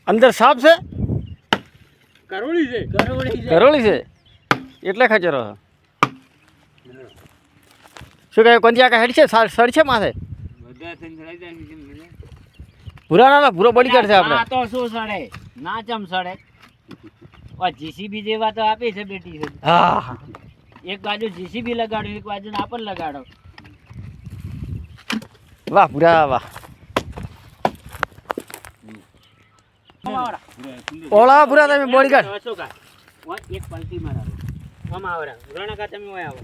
અંદર સાપ છે કરોળી છે કરોળી છે એટલે ખચરો શું કહે કોણ આખા હેડ છે સડ છે માથે પૂરા ના પૂરો બોડીગાર્ડ છે આપણે તો શું સડે ના ચમ સડે જીસીબી જેવા તો આપી છે બેટી છે હા એક બાજુ જીસીબી લગાડો એક બાજુ આપણ લગાડો વાહ પૂરા વાહ ઓળા પૂરા તમે બોડીગાર્ડ એક પલટી મારો આમ આવરા રણકા તમે ઓય આવો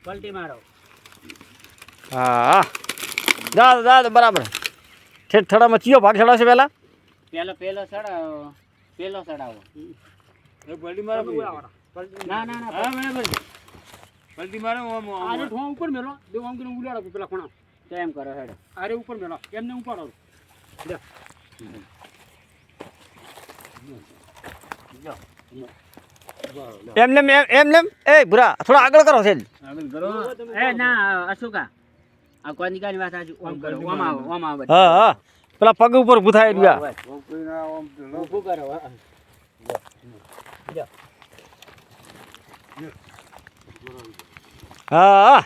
પલટી મારો હા દાદા બરાબર ઠેઠ થડામાં ચિયો ભાગ ચડાવશે પહેલા પેલો સડાવો પલટી મારો ના બરાબર પલટી મારો આરે ઠો ઉપર મેલો દેવ આમ કરીને ઉલાડો પેલા ખૂણા તો એમ કરો હેડો આરે ઉપર મેલો એમને ઉપાડો લે એમને એ ભૂરા થોડા આગળ કરો છે એ ના અશોકા આ કોની કાની વાત આજુ ઓમ કરો ઓમ આવો હા પેલા પગ ઉપર ઊભું થાય રહ્યા ઊભું કરો હા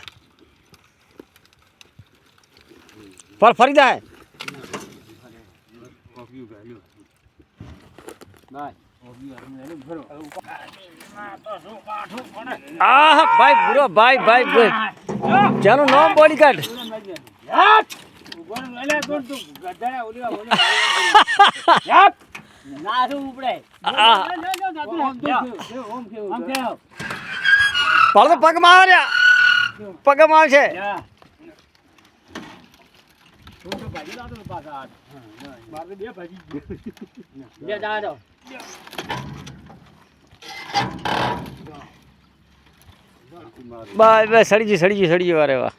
પર ફરી જાય આહ ભાઈ પૂરો ભાઈ જેનું નામ બોડીગાર્ડ ના શું ઉપડે પાડો તો પગમાં આવ્યા પગમાં આવશે બસ સડી ગઈ વારે વાહ